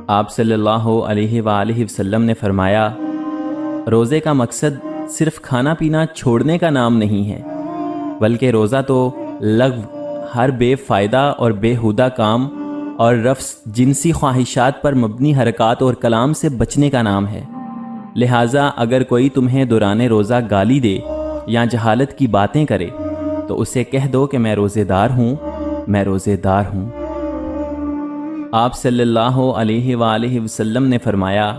آپ صلی اللہ علیہ وآلہ وسلم نے فرمایا، روزے کا مقصد صرف کھانا پینا چھوڑنے کا نام نہیں ہے، بلکہ روزہ تو لغو، ہر بے فائدہ اور بیہودہ کام اور رفث جنسی خواہشات پر مبنی حرکات اور کلام سے بچنے کا نام ہے۔ لہٰذا اگر کوئی تمہیں دوران روزہ گالی دے یا جہالت کی باتیں کرے تو اسے کہہ دو کہ میں روزے دار ہوں، میں روزے دار ہوں۔ آپ صلی اللہ علیہ وآلہ وسلم نے فرمایا،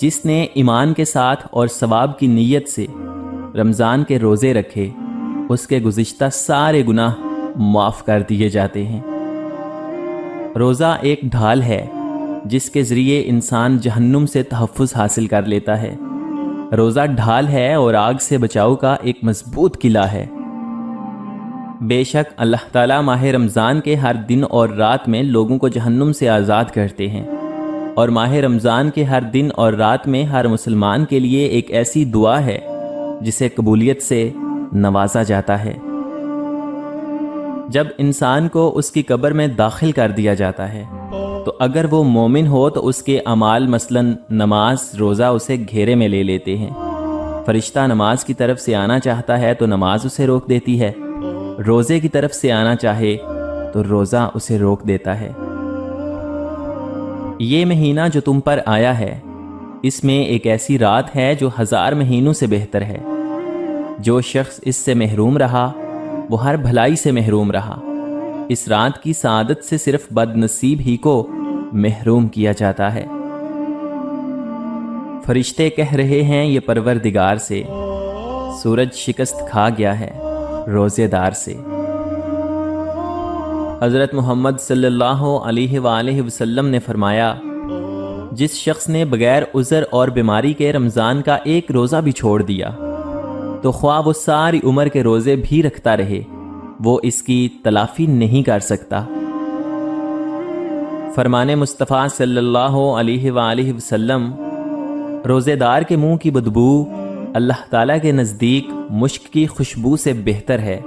جس نے ایمان کے ساتھ اور ثواب کی نیت سے رمضان کے روزے رکھے، اس کے گزشتہ سارے گناہ معاف کر دیے جاتے ہیں۔ روزہ ایک ڈھال ہے جس کے ذریعے انسان جہنم سے تحفظ حاصل کر لیتا ہے۔ روزہ ڈھال ہے اور آگ سے بچاؤ کا ایک مضبوط قلعہ ہے۔ بے شک اللہ تعالیٰ ماہ رمضان کے ہر دن اور رات میں لوگوں کو جہنم سے آزاد کرتے ہیں، اور ماہ رمضان کے ہر دن اور رات میں ہر مسلمان کے لیے ایک ایسی دعا ہے جسے قبولیت سے نوازا جاتا ہے۔ جب انسان کو اس کی قبر میں داخل کر دیا جاتا ہے تو اگر وہ مومن ہو تو اس کے اعمال مثلاً نماز، روزہ اسے گھیرے میں لے لیتے ہیں۔ فرشتہ نماز کی طرف سے آنا چاہتا ہے تو نماز اسے روک دیتی ہے، روزے کی طرف سے آنا چاہے تو روزہ اسے روک دیتا ہے۔ یہ مہینہ جو تم پر آیا ہے، اس میں ایک ایسی رات ہے جو 1000 مہینوں سے بہتر ہے۔ جو شخص اس سے محروم رہا وہ ہر بھلائی سے محروم رہا۔ اس رات کی سعادت سے صرف بد نصیب ہی کو محروم کیا جاتا ہے۔ فرشتے کہہ رہے ہیں یہ پروردگار سے، سورج شکست کھا گیا ہے روزے دار سے۔ حضرت محمد صلی اللہ علیہ وآلہ وسلم نے فرمایا، جس شخص نے بغیر عذر اور بیماری کے رمضان کا ایک روزہ بھی چھوڑ دیا تو خواہ وہ ساری عمر کے روزے بھی رکھتا رہے، وہ اس کی تلافی نہیں کر سکتا۔ فرمان مصطفیٰ صلی اللہ علیہ وآلہ وسلم، روزے دار کے منہ کی بدبو اللہ تعالیٰ کے نزدیک مشک کی خوشبو سے بہتر ہے۔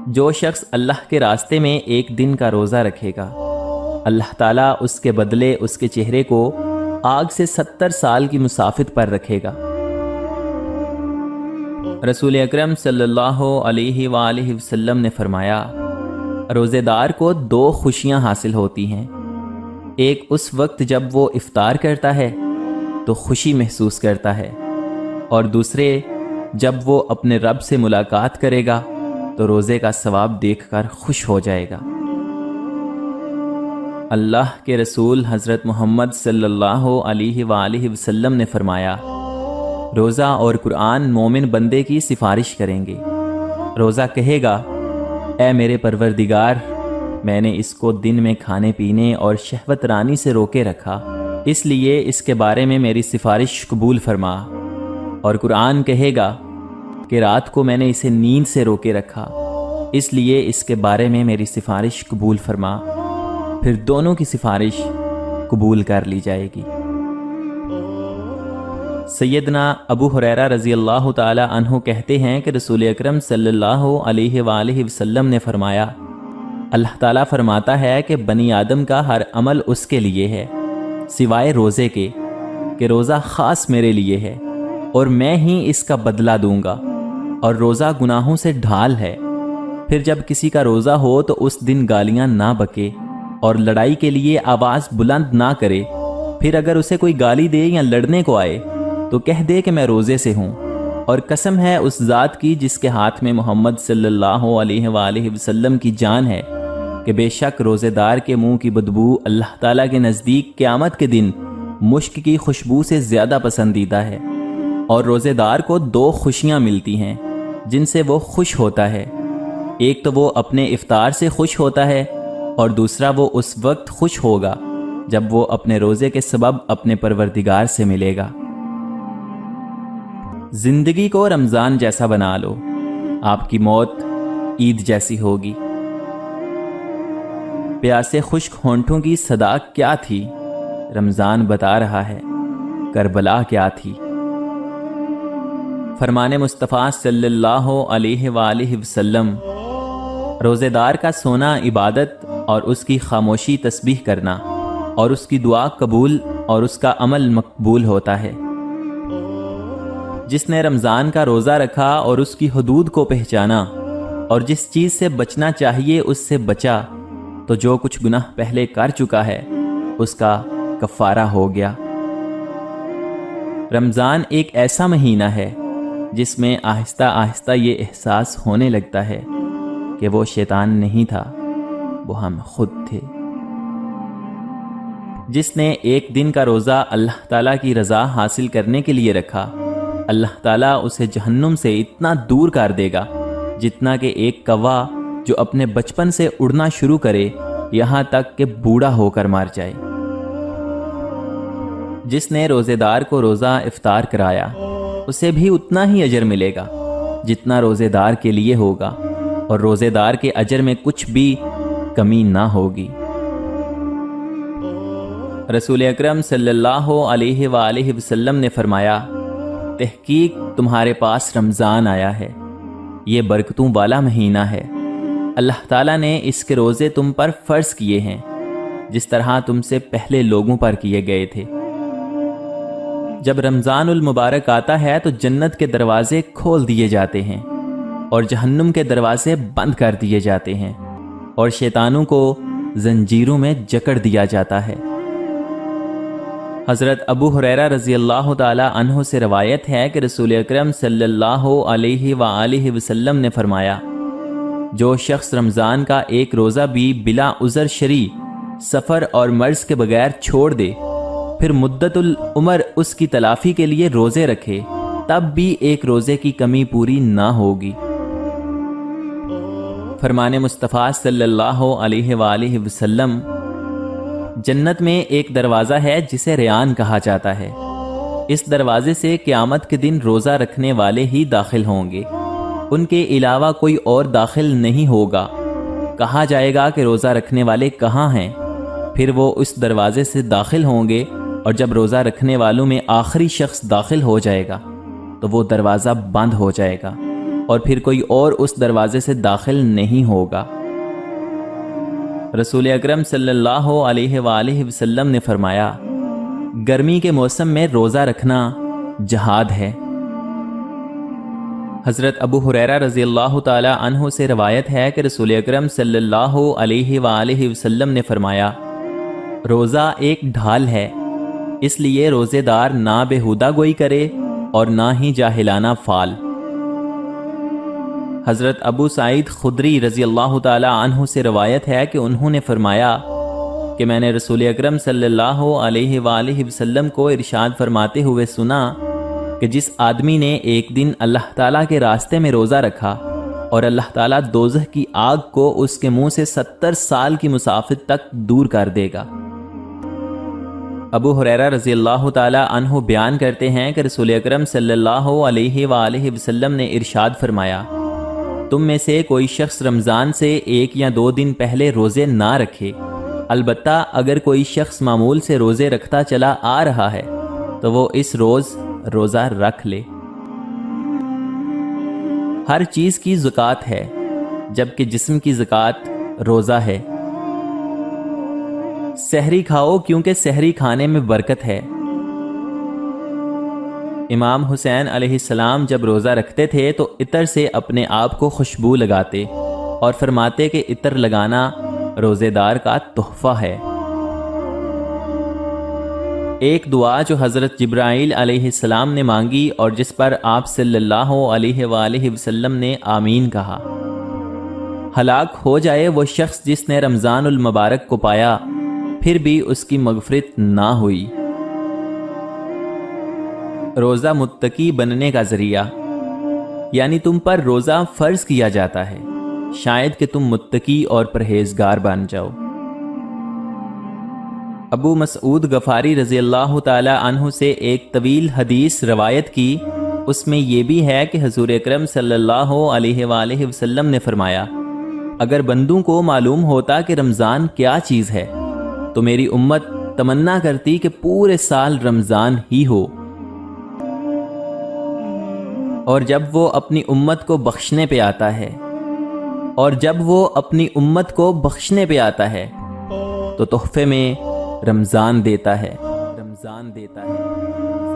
جو شخص اللہ کے راستے میں ایک دن کا روزہ رکھے گا، اللہ تعالیٰ اس کے بدلے اس کے چہرے کو آگ سے 70 سال کی مسافت پر رکھے گا۔ رسول اکرم صلی اللہ علیہ وآلہ وسلم نے فرمایا، روزے دار کو 2 خوشیاں حاصل ہوتی ہیں، ایک اس وقت جب وہ افطار کرتا ہے تو خوشی محسوس کرتا ہے، اور دوسرے جب وہ اپنے رب سے ملاقات کرے گا تو روزے کا ثواب دیکھ کر خوش ہو جائے گا۔ اللہ کے رسول حضرت محمد صلی اللہ علیہ وآلہ وسلم نے فرمایا، روزہ اور قرآن مومن بندے کی سفارش کریں گے۔ روزہ کہے گا، اے میرے پروردگار، میں نے اس کو دن میں کھانے پینے اور شہوت رانی سے روکے رکھا، اس لیے اس کے بارے میں میری سفارش قبول فرما۔ اور قرآن کہے گا کہ رات کو میں نے اسے نیند سے روکے رکھا، اس لیے اس کے بارے میں میری سفارش قبول فرما۔ پھر دونوں کی سفارش قبول کر لی جائے گی۔ سیدنا ابو ہریرہ رضی اللہ تعالی عنہ کہتے ہیں کہ رسول اکرم صلی اللہ علیہ وآلہ وسلم نے فرمایا، اللہ تعالیٰ فرماتا ہے کہ بنی آدم کا ہر عمل اس کے لیے ہے سوائے روزے کے، کہ روزہ خاص میرے لیے ہے اور میں ہی اس کا بدلہ دوں گا، اور روزہ گناہوں سے ڈھال ہے۔ پھر جب کسی کا روزہ ہو تو اس دن گالیاں نہ بکے اور لڑائی کے لیے آواز بلند نہ کرے۔ پھر اگر اسے کوئی گالی دے یا لڑنے کو آئے تو کہہ دے کہ میں روزے سے ہوں، اور قسم ہے اس ذات کی جس کے ہاتھ میں محمد صلی اللہ علیہ وآلہ وسلم کی جان ہے، کہ بے شک روزے دار کے منہ کی بدبو اللہ تعالیٰ کے نزدیک قیامت کے دن مشک کی خوشبو سے زیادہ پسندیدہ ہے۔ اور روزے دار کو 2 خوشیاں ملتی ہیں جن سے وہ خوش ہوتا ہے، ایک تو وہ اپنے افطار سے خوش ہوتا ہے، اور دوسرا وہ اس وقت خوش ہوگا جب وہ اپنے روزے کے سبب اپنے پروردگار سے ملے گا۔ زندگی کو رمضان جیسا بنا لو، آپ کی موت عید جیسی ہوگی۔ پیاسے خشک ہونٹوں کی صدا کیا تھی، رمضان بتا رہا ہے کربلا کیا تھی۔ فرمان مصطفیٰ صلی اللہ علیہ وآلہ وسلم، روزے دار کا سونا عبادت اور اس کی خاموشی تسبیح کرنا اور اس کی دعا قبول اور اس کا عمل مقبول ہوتا ہے۔ جس نے رمضان کا روزہ رکھا اور اس کی حدود کو پہچانا اور جس چیز سے بچنا چاہیے اس سے بچا، تو جو کچھ گناہ پہلے کر چکا ہے اس کا کفارہ ہو گیا۔ رمضان ایک ایسا مہینہ ہے جس میں آہستہ آہستہ یہ احساس ہونے لگتا ہے کہ وہ شیطان نہیں تھا، وہ ہم خود تھے۔ جس نے ایک دن کا روزہ اللہ تعالیٰ کی رضا حاصل کرنے کے لیے رکھا، اللہ تعالیٰ اسے جہنم سے اتنا دور کر دے گا جتنا کہ ایک کوا جو اپنے بچپن سے اڑنا شروع کرے یہاں تک کہ بوڑھا ہو کر مر جائے۔ جس نے روزے دار کو روزہ افطار کرایا اسے بھی اتنا ہی اجر ملے گا جتنا روزے دار کے لیے ہوگا، اور روزے دار کے اجر میں کچھ بھی کمی نہ ہوگی۔ رسول اکرم صلی اللہ علیہ وآلہ وسلم نے فرمایا، تحقیق تمہارے پاس رمضان آیا ہے، یہ برکتوں والا مہینہ ہے۔ اللہ تعالیٰ نے اس کے روزے تم پر فرض کیے ہیں جس طرح تم سے پہلے لوگوں پر کیے گئے تھے۔ جب رمضان المبارک آتا ہے تو جنت کے دروازے کھول دیے جاتے ہیں اور جہنم کے دروازے بند کر دیے جاتے ہیں اور شیطانوں کو زنجیروں میں جکڑ دیا جاتا ہے۔ حضرت ابو ہریرہ رضی اللہ تعالی عنہ سے روایت ہے کہ رسول اکرم صلی اللہ علیہ وآلہ وسلم نے فرمایا، جو شخص رمضان کا ایک روزہ بھی بلا عذر شرعی، سفر اور مرض کے بغیر چھوڑ دے، پھر مدت العمر اس کی تلافی کے لیے روزے رکھے، تب بھی ایک روزے کی کمی پوری نہ ہوگی۔ فرمان مصطفیٰ صلی اللہ علیہ وآلہ وسلم، جنت میں ایک دروازہ ہے جسے ریان کہا جاتا ہے، اس دروازے سے قیامت کے دن روزہ رکھنے والے ہی داخل ہوں گے، ان کے علاوہ کوئی اور داخل نہیں ہوگا۔ کہا جائے گا کہ روزہ رکھنے والے کہاں ہیں؟ پھر وہ اس دروازے سے داخل ہوں گے، اور جب روزہ رکھنے والوں میں آخری شخص داخل ہو جائے گا تو وہ دروازہ بند ہو جائے گا اور پھر کوئی اور اس دروازے سے داخل نہیں ہوگا۔ رسول اکرم صلی اللہ علیہ وآلہ وسلم نے فرمایا، گرمی کے موسم میں روزہ رکھنا جہاد ہے۔ حضرت ابو ہریرہ رضی اللہ تعالی عنہ سے روایت ہے کہ رسول اکرم صلی اللہ علیہ وآلہ وسلم نے فرمایا، روزہ ایک ڈھال ہے، اس لیے روزے دار نہ بےہودہ گوئی کرے اور نہ ہی جاہلانہ فال۔ حضرت ابو سعید خدری رضی اللہ تعالی عنہ سے روایت ہے کہ انہوں نے فرمایا کہ میں نے رسول اکرم صلی اللہ علیہ وآلہ وسلم کو ارشاد فرماتے ہوئے سنا کہ جس آدمی نے ایک دن اللہ تعالیٰ کے راستے میں روزہ رکھا اور اللہ تعالیٰ دوزخ کی آگ کو اس کے منہ سے 70 سال کی مسافت تک دور کر دے گا۔ ابو ہریرہ رضی اللہ تعالی عنہ بیان کرتے ہیں کہ رسول اکرم صلی اللہ علیہ وآلہ وسلم نے ارشاد فرمایا، تم میں سے کوئی شخص رمضان سے 1 یا 2 دن پہلے روزے نہ رکھے، البتہ اگر کوئی شخص معمول سے روزے رکھتا چلا آ رہا ہے تو وہ اس روز روزہ رکھ لے۔ ہر چیز کی زکوٰۃ ہے، جبکہ جسم کی زکوٰۃ روزہ ہے۔ سحری کھاؤ کیونکہ سحری کھانے میں برکت ہے۔ امام حسین علیہ السلام جب روزہ رکھتے تھے تو عطر سے اپنے آپ کو خوشبو لگاتے اور فرماتے کہ عطر لگانا روزے دار کا تحفہ ہے۔ ایک دعا جو حضرت جبرائیل علیہ السلام نے مانگی اور جس پر آپ صلی اللہ علیہ وآلہ وسلم نے آمین کہا، ہلاک ہو جائے وہ شخص جس نے رمضان المبارک کو پایا پھر بھی اس کی مغفرت نہ ہوئی۔ روزہ متقی بننے کا ذریعہ، یعنی تم پر روزہ فرض کیا جاتا ہے شاید کہ تم متقی اور پرہیزگار بن جاؤ۔ ابو مسعود غفاری رضی اللہ تعالی عنہ سے ایک طویل حدیث روایت کی، اس میں یہ بھی ہے کہ حضور اکرم صلی اللہ علیہ وآلہ وسلم نے فرمایا، اگر بندوں کو معلوم ہوتا کہ رمضان کیا چیز ہے تو میری امت تمنا کرتی کہ پورے سال رمضان ہی ہو، اور جب وہ اپنی امت کو بخشنے پہ آتا ہے تو تحفے میں رمضان دیتا ہے، رمضان دیتا ہے۔